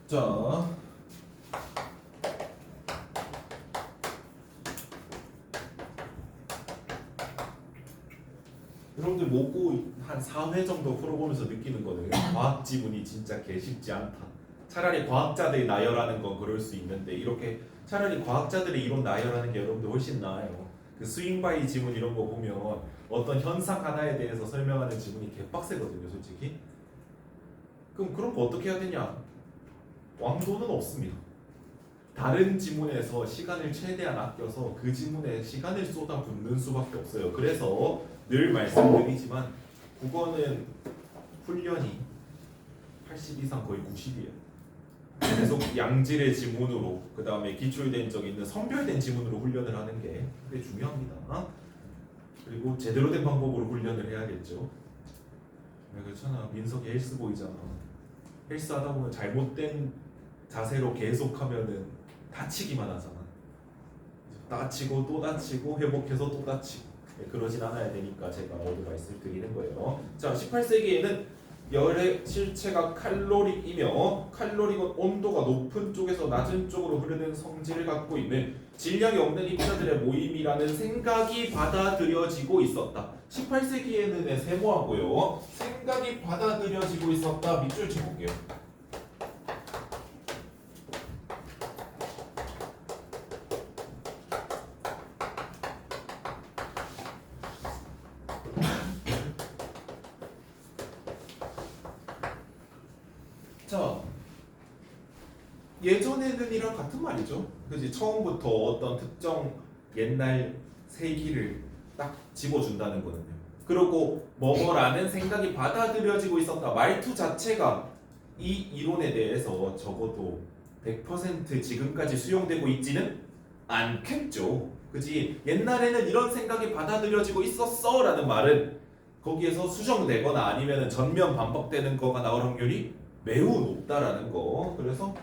자, 여러분들 모고 한 4회 정도 풀어보면서 느끼는 거는 과학 지문이 진짜 개쉽지 않다. 차라리 과학자들이 나열하는 건 그럴 수 있는데 이렇게 차라리 과학자들의 이론 나열하는 게 여러분들 훨씬 나아요. 그 스윙바이 지문 이런 거 보면 어떤 현상 하나에 대해서 설명하는 지문이 개빡세거든요, 솔직히. 그럼 그런 거 어떻게 해야 되냐? 왕도는 없습니다. 다른 지문에서 시간을 최대한 아껴서 그 지문에 시간을 쏟아붓는 수밖에 없어요. 그래서 늘 말씀드리지만 국어는 훈련이 80 이상 거의 90이에요. 계속 양질의 지문으로 그 다음에 기출된 적 있는 선별된 지문으로 훈련을 하는 게 꽤 중요합니다. 그리고 제대로 된 방법으로 훈련을 해야겠죠. 그렇잖아. 민석이 헬스보이잖아. 헬스하다 보면 잘못된 자세로 계속하면은 다치기만 하잖아. 다치고 또 다치고 회복해서 또 다치고. 그러진 않아야 되니까 제가 오늘 말씀을 드리는 거예요. 자, 18세기에는 열의 실체가 칼로릭이며 칼로릭은 온도가 높은 쪽에서 낮은 쪽으로 흐르는 성질을 갖고 있는 질량이 없는 입자들의 모임이라는 생각이 받아들여지고 있었다. 18세기에는 세모하고요. 생각이 받아들여지고 있었다. 밑줄 쳐볼게요. 자, 예전에는 이랑 같은 말이죠. 그지? 처음부터 어떤 특정 옛날 세기를 딱 집어준다는 거는요. 그리고 뭐뭐라는 생각이 받아들여지고 있었다. 말투 자체가 이 이론에 대해서 적어도 100% 지금까지 수용되고 있지는 않겠죠. 그지? 옛날에는 이런 생각이 받아들여지고 있었어 라는 말은 거기에서 수정되거나 아니면 전면 반복되는 거가 나올 확률이 매우 높다라는 거. 그래서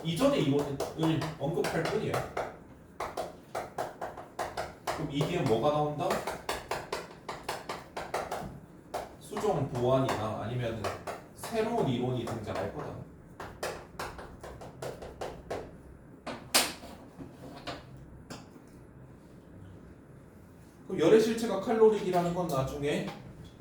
이전의 이론을 언급할 뿐이에요. 그럼 이 뒤에 뭐가 나온다? 수정 보완이나 아니면 새로운 이론이 등장할 거다. 그럼 열의 실체가 칼로릭이라는 건 나중에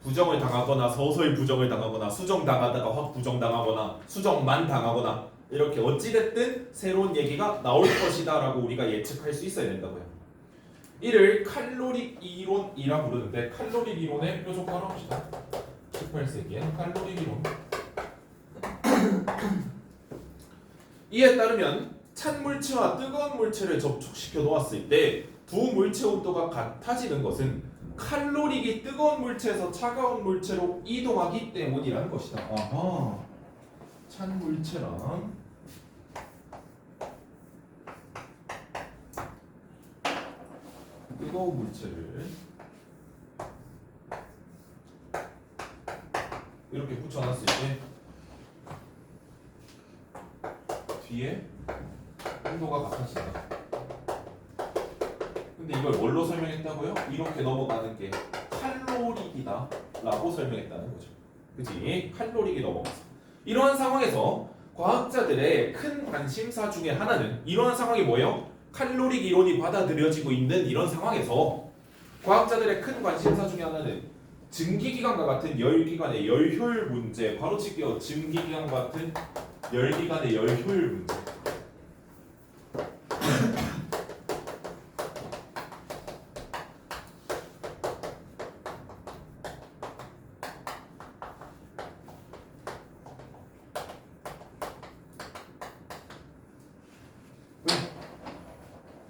부정을 당하거나 서서히 부정을 당하거나 수정당하다가 확 부정당하거나 수정만 당하거나 이렇게 어찌됐든 새로운 얘기가 나올 것이다 라고 우리가 예측할 수 있어야 된다고요. 이를 칼로릭 이론이라 부르는데 칼로릭 이론의 뾰족화를 합시다. 18세기엔 칼로릭 이론. 이에 따르면 찬 물체와 뜨거운 물체를 접촉시켜 놓았을 때 두 물체 온도가 같아지는 것은 칼로릭이 뜨거운 물체에서 차가운 물체로 이동하기 때문이라는 것이다. 아하. 찬 물체랑 뜨거운 물체를 이렇게 붙여놨을 때 뒤에 온도가 같아진다. 근데 이걸 뭘로 설명했다고요? 이렇게 넘어가는 게 칼로릭이다 라고 설명했다는 거죠. 그치? 칼로릭이 넘어갔어. 이러한 상황에서 과학자들의 큰 관심사 중에 하나는 이러한 상황이 뭐예요? 칼로릭 이론이 받아들여지고 있는 이런 상황에서 과학자들의 큰 관심사 중에 하나는 증기기관과 같은 열기관의 열효율 문제. 바로 칠게요. 증기기관과 같은 열기관의 열효율 문제.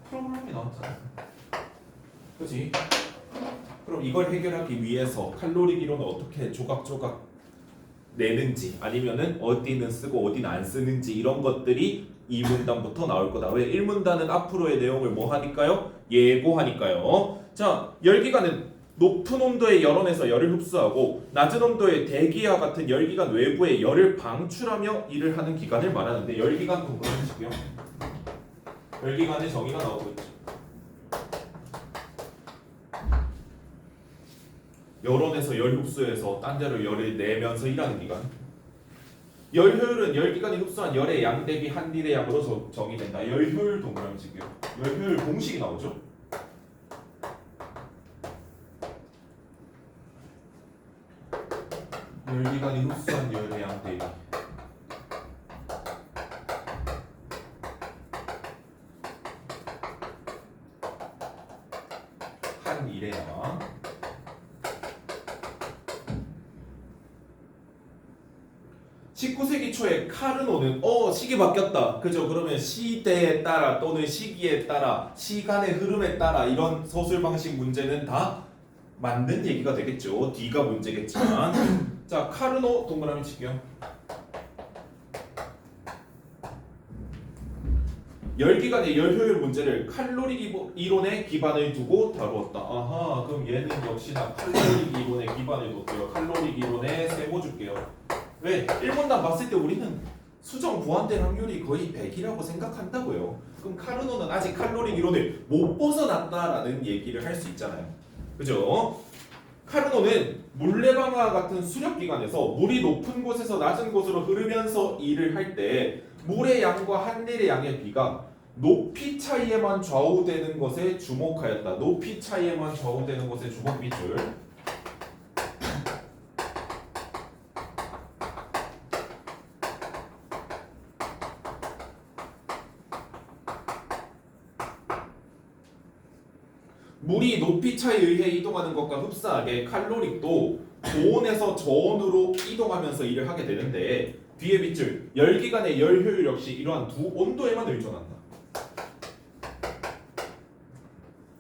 프로그램이 나왔잖아. 그렇지? 그럼 이걸 해결하기 위해서 칼로릭 이론을 어떻게 조각조각 내는지 아니면은 어디는 쓰고 어디는 안 쓰는지 이런 것들이 이 문단부터 나올 거다. 왜? 1문단은 앞으로의 내용을 뭐 하니까요? 예고하니까요. 자, 열기관은 높은 온도의 열원에서 열을 흡수하고 낮은 온도의 대기와 같은 열기관 외부의 열을 방출하며 일을 하는 기관을 말하는데 열기관 공부하시고요. 열기관의 정의가 나오고 있죠. 열원에서 열 흡수해서 딴 데로 열을 내면서 일하는 기관. 열 효율은 열 기관이 흡수한 열의 양 대비 한 릴의 양으로 정의된다. 열 효율 동그라미 칠게요. 열 효율 공식이 나오죠. 열 기관이 흡수한 열의 양 대비 한 릴의 양. 19세기 초에 카르노는 시기 바뀌었다. 그죠? 그러면 시대에 따라 또는 시기에 따라 시간의 흐름에 따라 이런 서술 방식 문제는 다 맞는 얘기가 되겠죠. D가 문제겠지만 자 카르노 동그라미 칠게요. 열기관의 열효율 문제를 칼로리 이론에 기반을 두고 다루었다. 아하, 그럼 얘는 역시나 칼로리 이론에 기반을 뒀고요. 칼로리 이론에 세모 줄게요. 왜? 1문단 봤을 때 우리는 수정 보완될 확률이 거의 100이라고 생각한다고요. 그럼 카르노는 아직 칼로리 이론을 못 벗어났다라는 얘기를 할 수 있잖아요. 그죠? 카르노는 물레방아 같은 수력기관에서 물이 높은 곳에서 낮은 곳으로 흐르면서 일을 할 때 물의 양과 한릴의 양의 비가 높이 차이에만 좌우되는 것에 주목하였다. 높이 차이에만 좌우되는 것에 주목 밑줄. 물이 높이 차에 의해 이동하는 것과 흡사하게 칼로릭도 고온에서 저온으로 이동하면서 일을 하게 되는데 뒤에 밑줄 열기관의 열효율 역시 이러한 두 온도에만 의존한다.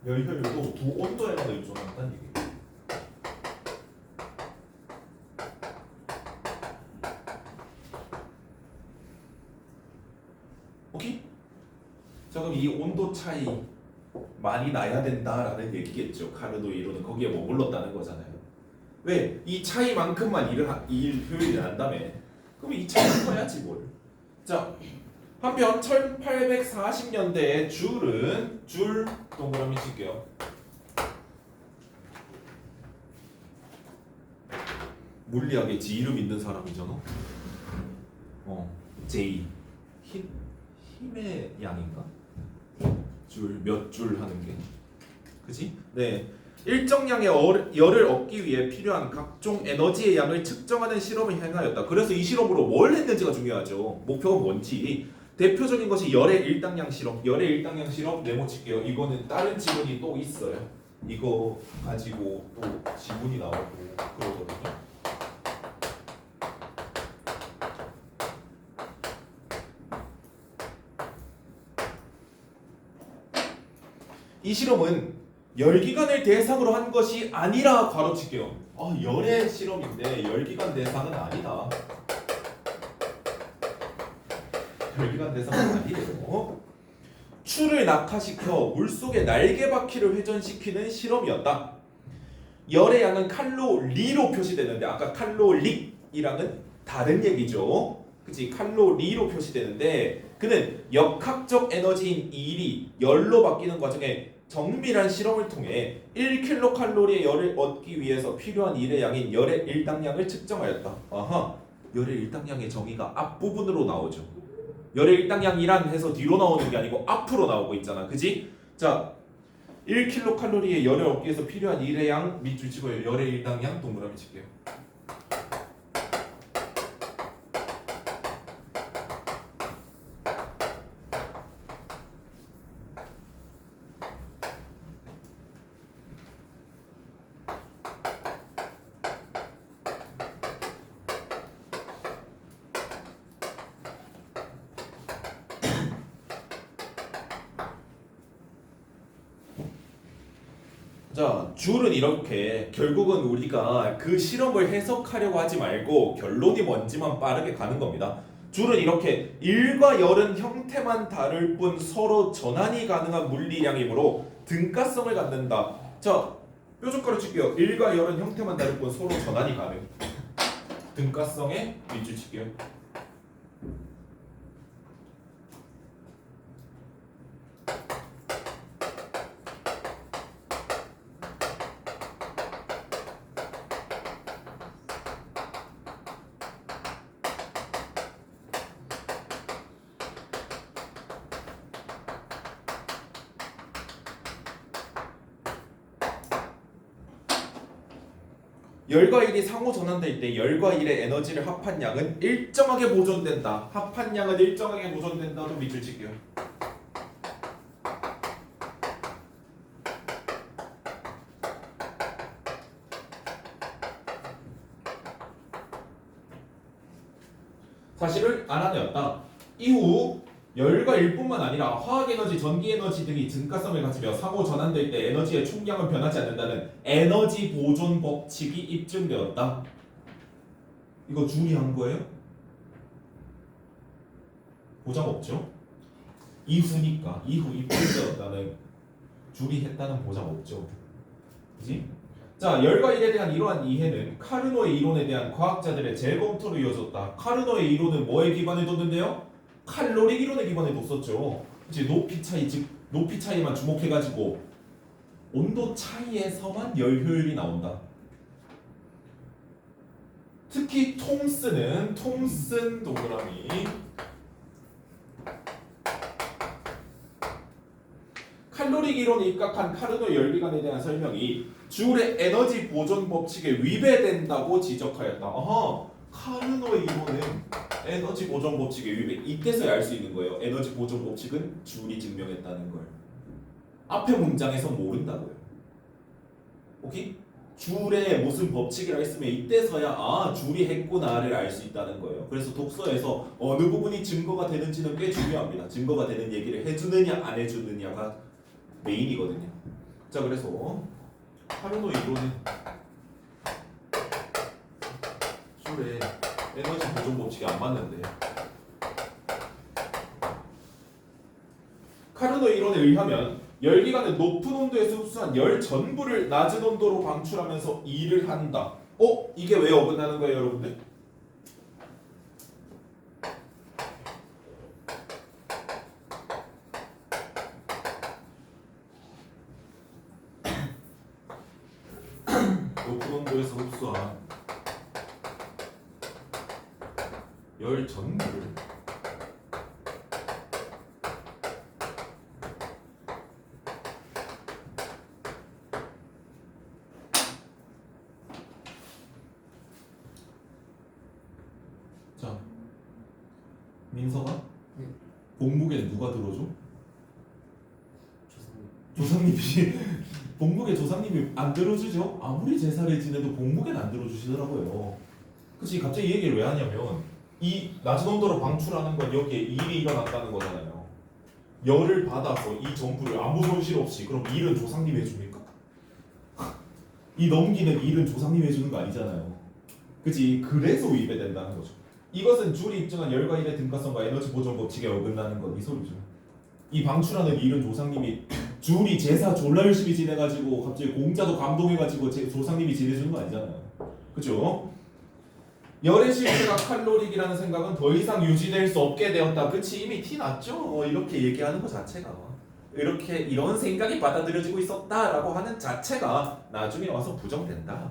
열효율도 두 온도에만 의존한다는 얘기예요. 오케이? 자 그럼 이 온도 차이 많이 나야 된다라는 얘기겠죠. 카르노 이론은 거기에 머물렀다는 거잖아요. 왜? 이 차이만큼만 일 효율이 난다며. 그럼 이 차이는 커야지 뭘. 자, 한편 1840년대에 줄 동그라미 칠게요. 물리학에 지 이름 있는 사람이잖아. J 힘의 양인가? 몇 줄 하는 게, 그지? 네, 일정량의 열을 얻기 위해 필요한 각종 에너지의 양을 측정하는 실험을 행하였다. 그래서 이 실험으로 뭘 했는지가 중요하죠. 목표가 뭔지. 대표적인 것이 열의 일당량 실험. 열의 일당량 실험 네모 칠게요. 이거는 다른 지문이 또 있어요. 이거 가지고 또 지문이 나오고 그러거든요. 이 실험은 열기관을 대상으로 한 것이 아니라 괄호칠게요. 열의 실험인데 열기관 대상은 아니다. 열기관 대상은 아니래요. 추를 낙하시켜 물속에 날개바퀴를 회전시키는 실험이었다. 열의 양은 칼로리로 표시되는데 아까 칼로릭이랑은 다른 얘기죠. 그치? 칼로리로 표시되는데 그는 역학적 에너지인 일이 열로 바뀌는 과정에 정밀한 실험을 통해 1kcal의 열을 얻기 위해서 필요한 일의 양인 열의 일당량을 측정하였다. 아하, 열의 일당량의 정의가 앞부분으로 나오죠. 열의 일당량이란 해서 뒤로 나오는 게 아니고 앞으로 나오고 있잖아. 그지? 자, 1kcal의 열을 얻기 위해서 필요한 일의 양 밑줄 치고요. 열의 일당량 동그라미 칠게요. 자, 줄은 이렇게 결국은 우리가 그 실험을 해석하려고 하지 말고 결론이 뭔지만 빠르게 가는 겁니다. 줄은 이렇게 1과 열은 형태만 다를 뿐 서로 전환이 가능한 물리량이므로 등가성을 갖는다. 자, 뾰족가루 칠게요. 1과 열은 형태만 다를 뿐 서로 전환이 가능. 등가성에 밑줄 칠게요. 열과 일이 상호 전환될 때 열과 일의 에너지를 합한 양은 일정하게 보존된다. 합한 양은 일정하게 보존된다도 밑줄 칠게요. 사실을 알아내었다. 이후 열과 일뿐만 아니라 화학에너지, 전기에너지 등이 증가성을 가지며 상호 전환될 때 에너지의 총량은 변하지 않는다는 에너지 보존 법칙이 입증되었다. 이거 줄이 한 거예요? 보장 없죠? 이후니까 이후 입증되었다는 줄이 했다는 보장 없죠. 그지? 자, 열과 일에 대한 이러한 이해는 카르노의 이론에 대한 과학자들의 재검토로 이어졌다. 카르노의 이론은 뭐에 기반을 뒀는데요? 칼로릭 이론에 기반을 뒀었죠. 이제 높이 차이, 즉 높이 차이만 주목해가지고 온도 차이에서만 열 효율이 나온다. 특히 톰슨 동그라미 칼로릭 이론에 입각한 카르노의 열기관에 대한 설명이 줄의 에너지 보존 법칙에 위배된다고 지적하였다. 카르노의 이론은 에너지 보존 법칙에 위배. 이때서야 알 수 있는 거예요. 에너지 보존 법칙은 줄이 증명했다는 걸. 앞에 문장에서 모른다고요. 오케이? 줄에 무슨 법칙이라 했으면 이때서야 줄이 했구나를 알 수 있다는 거예요. 그래서 독서에서 어느 부분이 증거가 되는지는 꽤 중요합니다. 증거가 되는 얘기를 해주느냐 안 해주느냐가 메인이거든요. 자, 그래서 카르노 이론은 줄에 에너지 보존 법칙이 안 맞는데 카르노 이론에 의하면 열기관은 높은 온도에서 흡수한 열 전부를 낮은 온도로 방출하면서 일을 한다. 이게 왜 어긋나는 거예요, 여러분들? 높은 온도에서 흡수한 열 전부를 자, 민서가 복무게 누가 들어줘? 조상님이 복무게 조상님이 안 들어주죠? 아무리 제사를 지내도 복무게는 안 들어주시더라고요. 그치? 갑자기 이 얘기를 왜 하냐면 이 낮은 온도로 방출하는 건 여기에 일이 일어났다는 거잖아요. 열을 받아서 이 전부를 아무 손실 없이 그럼 일은 조상님이 해줍니까? 이 넘기는 일은 조상님이 해주는 거 아니잖아요. 그치? 그래서 위배된다는 거죠. 이것은 줄이 입증한 열과 일의 등가성과 에너지 보존 법칙에 어긋나는 것 이 소리죠. 이 방출하는 일은 조상님이 줄이 제사 졸라 열심히 지내가지고 갑자기 공자도 감동해가지고 조상님이 지내주는 거 아니잖아요. 그죠? 열의 실체가 칼로릭이라는 생각은 더 이상 유지될 수 없게 되었다. 그치? 이미 티 났죠? 이렇게 얘기하는 것 자체가 이렇게 이런 생각이 받아들여지고 있었다라고 하는 자체가 나중에 와서 부정된다.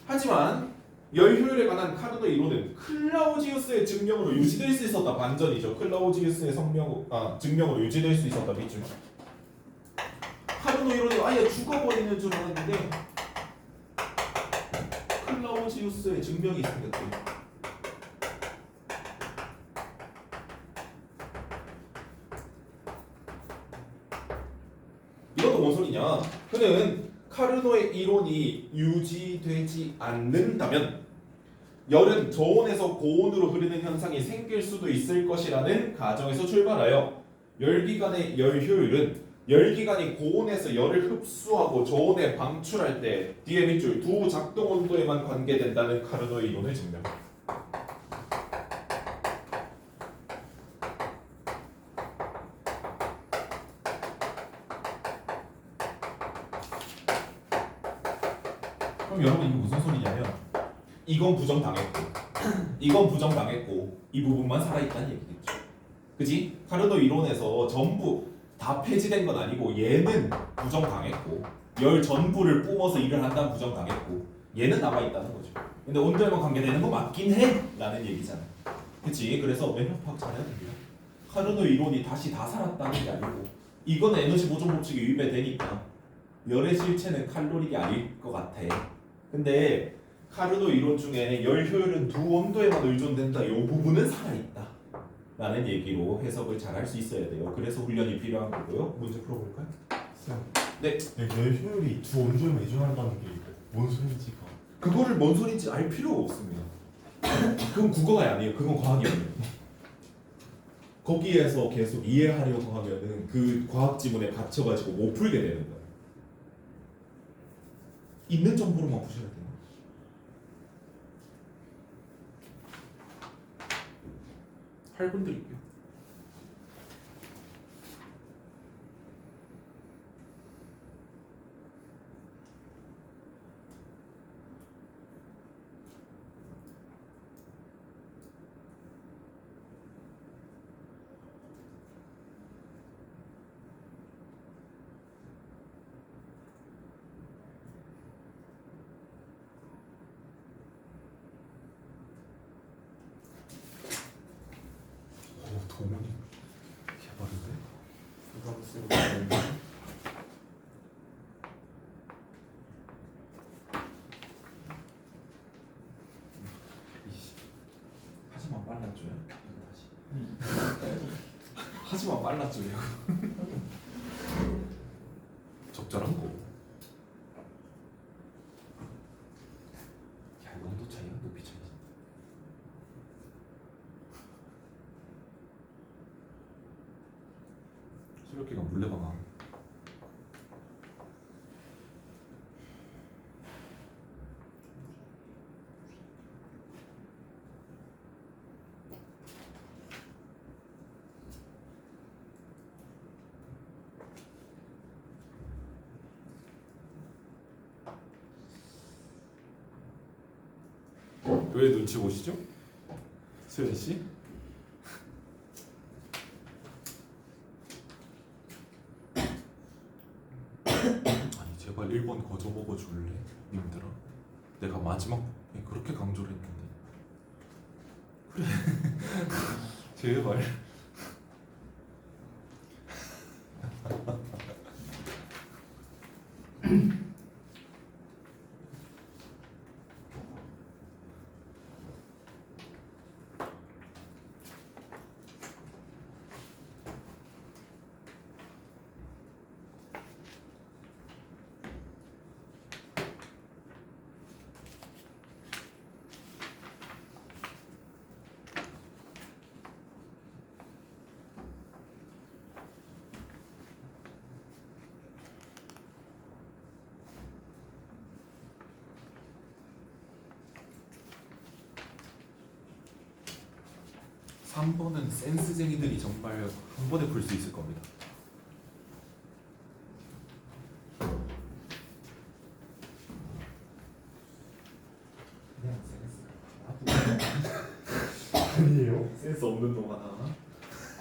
하지만 열 효율에 관한 카르노 이론은 클라우지우스의 증명으로 유지될 수 있었다. 반전이죠. 클라우지우스의 증명으로 유지될 수 있었다. 밑줄. 카르노 이론이 아예 죽어버리는 줄 알았는데 클라우지우스의 증명이 생겼대요. 이것도 뭔 소리냐? 그는 카르노의 이론이 유지되지 않는다면 열은 저온에서 고온으로 흐르는 현상이 생길 수도 있을 것이라는 가정에서 출발하여 열기관의 열 효율은 열기관이 고온에서 열을 흡수하고 저온에 방출할 때 뒤에 밑줄 두 작동 온도에만 관계된다는 카르노의 이론을 증명. 그럼 여러분 이게 무슨 소리냐면 이건 부정당했고 이건 부정당했고 이 부분만 살아있다는 얘기겠죠. 그지? 카르노 이론에서 전부 다 폐지된 건 아니고 얘는 부정당했고 열 전부를 뿜어서 일을 한다면 부정당했고 얘는 남아있다는 거죠. 근데 온도에만 관계되는 거 맞긴 해 라는 얘기잖아요. 그치? 그래서 매력 파악 잘해야 됩니다. 카르노 이론이 다시 다 살았다는 게 아니고 이건 에너지 보존 법칙이 위배되니까 열의 실체는 칼로리가 아닐 것 같아. 근데 카르노 이론 중에 열 효율은 두 온도에만 의존된다. 이 부분은 살아있다. 라는 얘기로 해석을 잘 할 수 있어야 돼요. 그래서 훈련이 필요한 거고요. 문제 풀어볼까요? 네. 열 효율이 두 온도에만 의존한다는 게 뭔 소리인지가. 그거를 뭔 소리인지 알 필요가 없습니다. 그건 국어가 아니에요. 그건 과학이에요. 거기에서 계속 이해하려고 하면은 그 과학 지문에 갇혀가지고 못 풀게 되는 거예요. 있는 정보로만 푸셔야 돼요. 팔 분 드릴게요. 오 도문이 개발인데? 하지만 빨라줘요. 하지만 빨라줘요. 적절한 거. 야, 온도 차이야, 높이 차이. 수력기가 물레방아. 왜 눈치 보시죠? 수현 씨? 아니 제발 1번 거저 먹어 줄래? 님들아. 내가 마지막에 그렇게 강조를 했는데. 그래. 제발. 삼 번은 센스쟁이들이 정말 한 번에 풀 수 있을 겁니다. 그냥 센스. 아니에요? 센스 없는 놈 하나.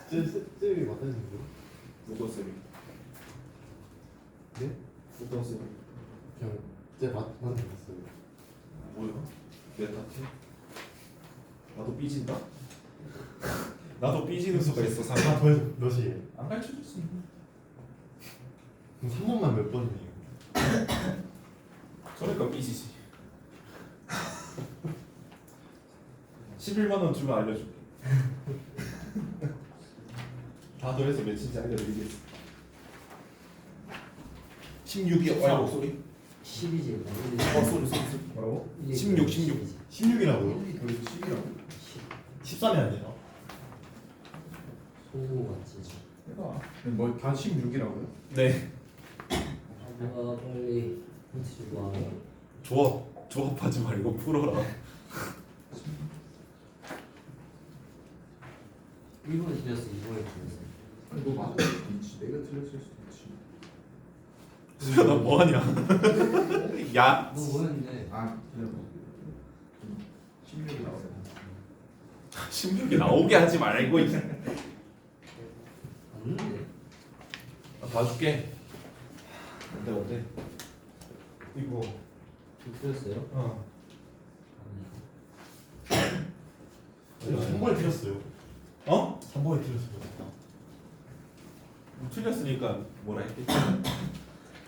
쌤이 맞다는데요? 누구 쌤이? 네? 어떤 쌤이? 그냥 맞았어요. 뭐야? 내 탓이? 나도 삐진다? 나도 삐지는 수가 있어. 아 더해서 몇이에요? 안 가르쳐줬어. 그럼 3번만 몇 번이에요? 그러니까 삐지지. 11만 원 주면 알려줄게. 다 더해서 몇인지 알려드리겠어. 16이요? 와 목소리? 10이지. 소리. 뭐라고? 16. 16이라고요? 여기서 10이라고? 13이 아니에요? 소고 같지. 해봐. 뭐다 16이라고요? 네. 누가 빨리 힌트 주고 와. 조합하지 말고 풀어라. 1번에 틀렸어, 2번에 틀렸어. 아니 뭐 맞을 수도 있지. 내가 틀렸을 수도 있지. 수현아 뭐하냐? 야. 너 뭐였는데? 아 그냥 16이 나와요. 16이 나오게 하지 말고 이제. 맞는데? 봐줄게. 어때? 이거. 틀렸어요? 어. 아니. 3번에 틀렸어요. 어? 3번에 틀렸어요. 틀렸으니까 뭐라 했겠지?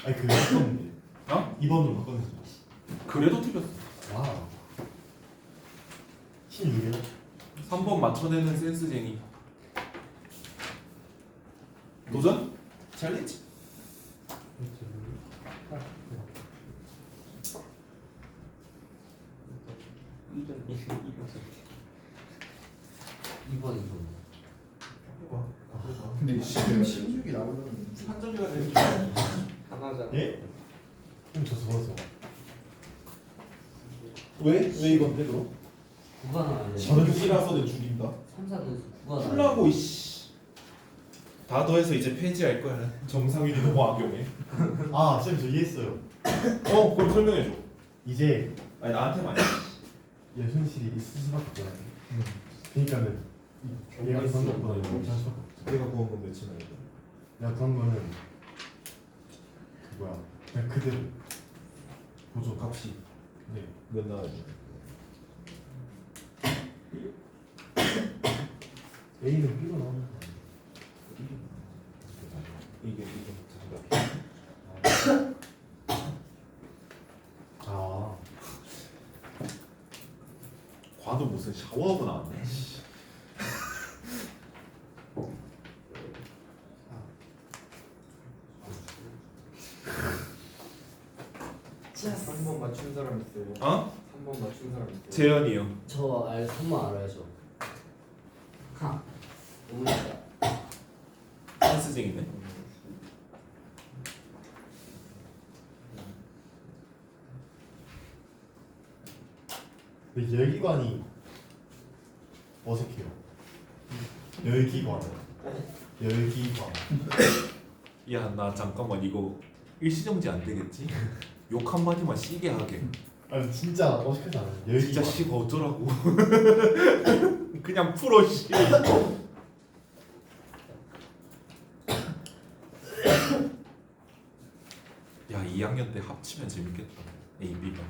아니 그거 바꿨는데. 어? 2번으로 바꿨는데. 그래도 틀렸어. 와우. 16이요? 3번 맞춰내는 센스쟁이. 도전? 챌린지? 이번 근데 16이 나오면 한정이가 되는 하나잖아. 예? 저 좋았어. 왜? 왜 이건데 그럼? 구간 아니야. 저녁이라서는 죽인다. 3, 4도 구간 풀라고 이씨. 다 더해서 이제 폐지할 거야. 정상윤이 너무 악용해. 아 쌤 저 이해했어요. 그럼 설명해 줘. 이제 아니 나한테만. 현실이 있을 수밖에 없잖아요. 그러니까는 얘가 생각보다 너무 잘 수밖에 없죠. 내가 구한 건 몇이나 이거. 내가 그런 거는 뭐야 그냥 그대로 보조 값이 네. 몇 나와야 돼? A는 B로 나오는 거 이게 정답. 아 과도 무슨 샤워하고 나왔네. 한 번 맞춘 사람 있어요. 어? 3번 맞춘 사람 있어요. 재현이요. 저 3번 알아야죠. 하. 너무 쉽다. 센스쟁이네. 근데 열기관이 어색해요. 열기관 열기관 야 나 잠깐만 이거 일시정지 안 되겠지? 욕 한마디만 시게 하게. 아니 진짜 어색하지 않아요. 열기관 진짜 씨가 어쩌라고. 그냥 풀어 씨. 야 2학년 때 합치면 재밌겠다. A, B가.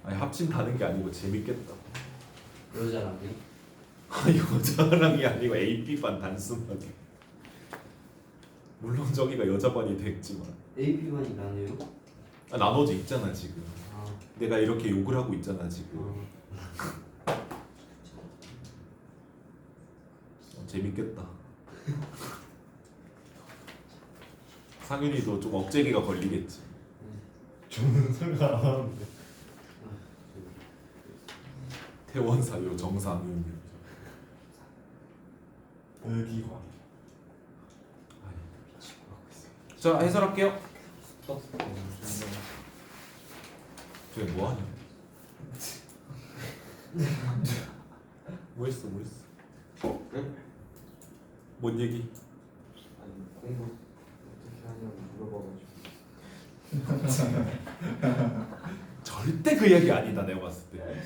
아니 합친다는 게 아니고 재밌겠다. 여자랑요? 아니 여자랑이 아니고 A, B반 단순하게. 물론 저기가 여자반이 됐지만 AB반이 나네요? 나머지 있잖아 지금. 아. 내가 이렇게 욕을 하고 있잖아 지금. 재밌겠다. 상윤이도 좀 억제기가 걸리겠지. 저는 생각 안 하는데 태원사요 정상윤. 열기관 자 해설할게요. 저기 뭐하냐? 뭐했어? 뭔 얘기? 아니 공부 어떻게 하냐고 물어봐가지고. 절대 그 얘기 아니다 내가 봤을 때.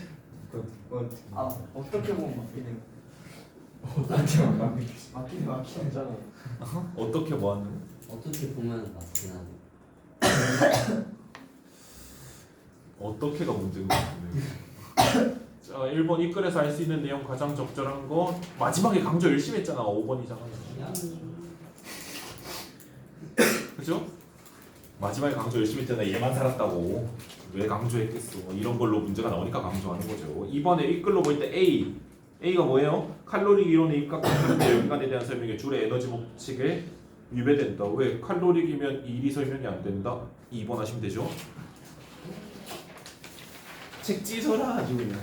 아 어떻게 보면 맞기는 맞기는 잖아. 어떻게 뭐하는? 어떻게 보면 맞긴 하네. 어떻게가 문제인 것 같은데. 자 1번 이 글에서 알 수 있는 내용 가장 적절한 거 마지막에 강조 열심히 했잖아. 5번이잖아. 그죠? 마지막에 강조 열심히 했잖아. 얘만 살았다고. 왜 강조했겠어. 이런 걸로 문제가 나오니까 강조하는 거죠. 2번에 이 글로 볼 때 A가 뭐예요? 칼로리 이론에 입각하는데 연관에 대한 설명에 줄의 에너지 법칙에 위배된다. 왜? 칼로리이면 일이 설명이 안 된다. 2번 하시면 되죠. 책 찢어라 아주 그냥.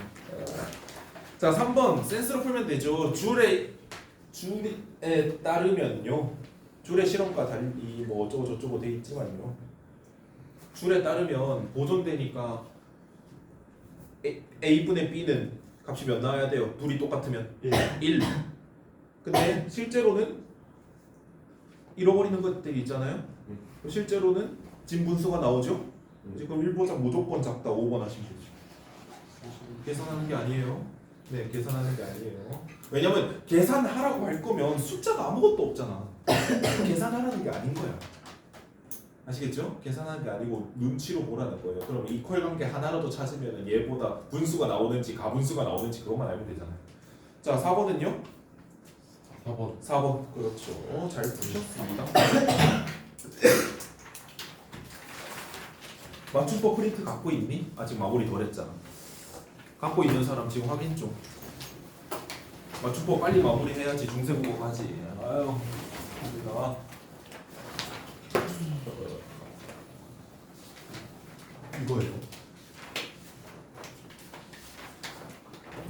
자 3번 센스로 풀면 되죠. 줄에 따르면요. 줄의 실험과 달리 뭐 어쩌고 저쩌고 돼 있지만요. 줄에 따르면 보존되니까 A분의 B는 값이 몇 나와야 돼요? 둘이 똑같으면 1. 근데 실제로는 잃어버리는 것들이 있잖아요. 실제로는 진분수가 나오죠. 지금 1보다 무조건 작다. 5번 하시면 되죠. 계산하는 게 아니에요. 네, 계산하는 게 아니에요. 왜냐면 계산하라고 할 거면 숫자가 아무것도 없잖아. 계산하라는 게 아닌 거야. 아시겠죠? 계산하는 게 아니고 눈치로 보라는 거예요. 그럼 이퀄 관계 하나라도 찾으면 얘보다 분수가 나오는지 가분수가 나오는지 그것만 알면 되잖아요. 자, 4번은요? 4번 4번. 그렇죠. 잘 푸셨습니다. 맞춤법 프린트 갖고 있니? 아직 마무리 덜 했잖아. 갖고 있는 사람 지금 확인 좀. 맞춤법 빨리 마무리해야지 중세국어 가지. 아유, 우리가 이거예요.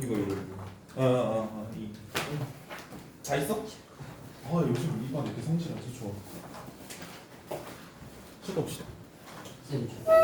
이거. 잘 있어? 요즘 이반 이렇게 성실하지 좋아. 수도 없이. 쌤